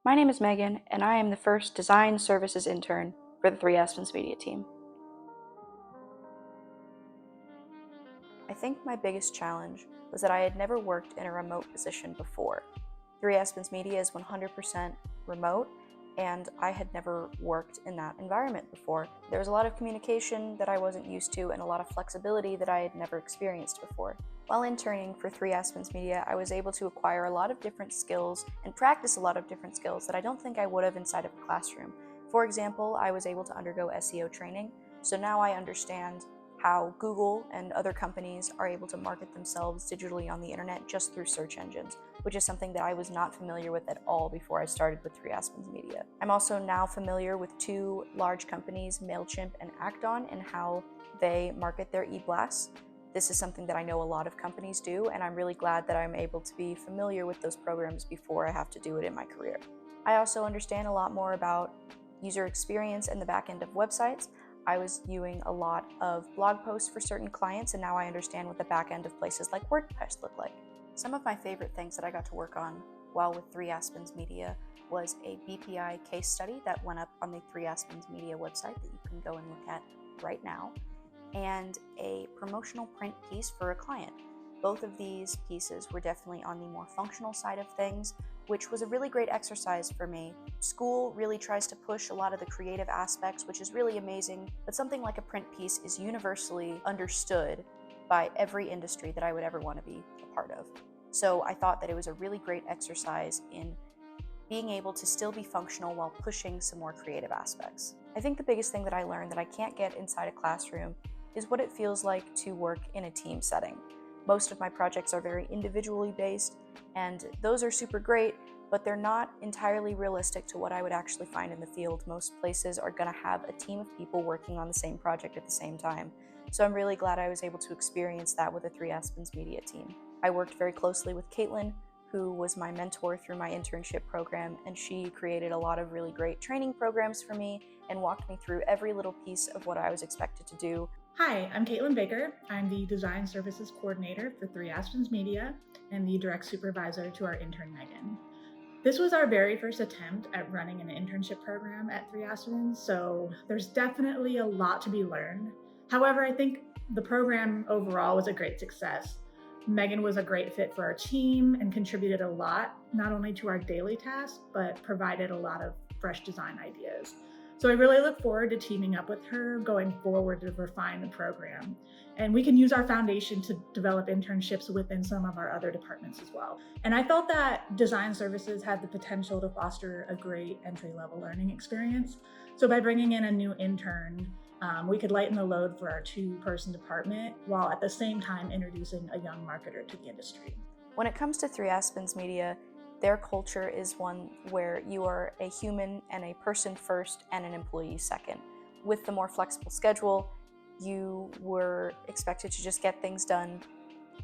My name is Megan, and I am the first design services intern for the 3Aspens Media team. I think my biggest challenge was that I had never worked in a remote position before. 3Aspens Media is 100% remote, and I had never worked in that environment before. There was a lot of communication that I wasn't used to and a lot of flexibility that I had never experienced before. While interning for 3Aspens Media, I was able to acquire a lot of different skills and practice a lot of different skills that I don't think I would have inside of a classroom. For example, I was able to undergo SEO training, so now I understand how Google and other companies are able to market themselves digitally on the internet just through search engines, which is something that I was not familiar with at all before I started with 3Aspens Media. I'm also now familiar with two large companies, MailChimp and Acton, and how they market their e-blasts. This is something that I know a lot of companies do, and I'm really glad that I'm able to be familiar with those programs before I have to do it in my career. I also understand a lot more about user experience and the back end of websites. I was viewing a lot of blog posts for certain clients, and now I understand what the back end of places like WordPress look like. Some of my favorite things that I got to work on while with 3Aspens Media was a BPI case study that went up on the 3Aspens Media website that you can go and look at right now, and a promotional print piece for a client. Both of these pieces were definitely on the more functional side of things, which was a really great exercise for me. School really tries to push a lot of the creative aspects, which is really amazing, but something like a print piece is universally understood by every industry that I would ever want to be a part of. So I thought that it was a really great exercise in being able to still be functional while pushing some more creative aspects. I think the biggest thing that I learned that I can't get inside a classroom is what it feels like to work in a team setting. Most of my projects are very individually based, and those are super great, but they're not entirely realistic to what I would actually find in the field. Most places are going to have a team of people working on the same project at the same time. So I'm really glad I was able to experience that with the 3Aspens Media team. I worked very closely with Caitlin, who was my mentor through my internship program, and she created a lot of really great training programs for me and walked me through every little piece of what I was expected to do. Hi, I'm Caitlin Baker. I'm the Design Services Coordinator for 3Aspens Media and the Direct Supervisor to our intern, Megan. This was our very first attempt at running an internship program at 3Aspens, so there's definitely a lot to be learned. However, I think the program overall was a great success. Megan was a great fit for our team and contributed a lot, not only to our daily tasks, but provided a lot of fresh design ideas. So I really look forward to teaming up with her going forward to refine the program. And we can use our foundation to develop internships within some of our other departments as well. And I felt that design services had the potential to foster a great entry-level learning experience. So by bringing in a new intern, we could lighten the load for our two-person department while at the same time introducing a young marketer to the industry. When it comes to 3Aspens Media, their culture is one where you are a human and a person first and an employee second. With the more flexible schedule, you were expected to just get things done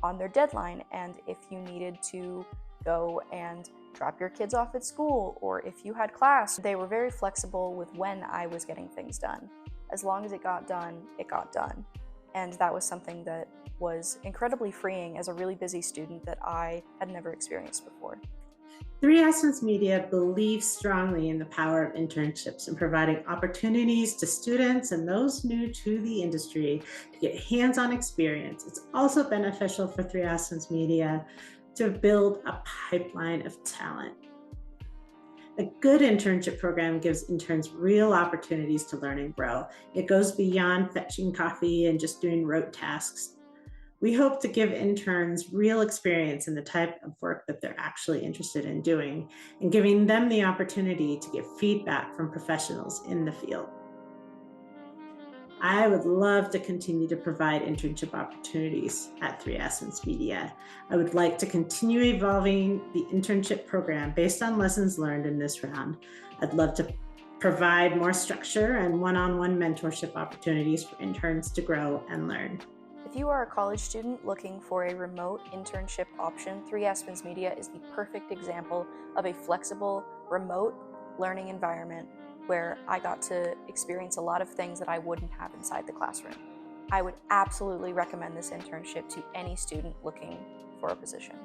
on their deadline, and if you needed to go and drop your kids off at school, or if you had class, they were very flexible with when I was getting things done. As long as it got done, it got done. And that was something that was incredibly freeing as a really busy student that I had never experienced before. 3Aspens Media believes strongly in the power of internships and providing opportunities to students and those new to the industry to get hands-on experience. It's also beneficial for 3Aspens Media to build a pipeline of talent. A good internship program gives interns real opportunities to learn and grow. It goes beyond fetching coffee and just doing rote tasks. We hope to give interns real experience in the type of work that they're actually interested in doing and giving them the opportunity to get feedback from professionals in the field. I would love to continue to provide internship opportunities at 3Aspens Media. I would like to continue evolving the internship program based on lessons learned in this round. I'd love to provide more structure and one-on-one mentorship opportunities for interns to grow and learn. If you are a college student looking for a remote internship option, 3Aspens Media is the perfect example of a flexible, remote learning environment where I got to experience a lot of things that I wouldn't have inside the classroom. I would absolutely recommend this internship to any student looking for a position.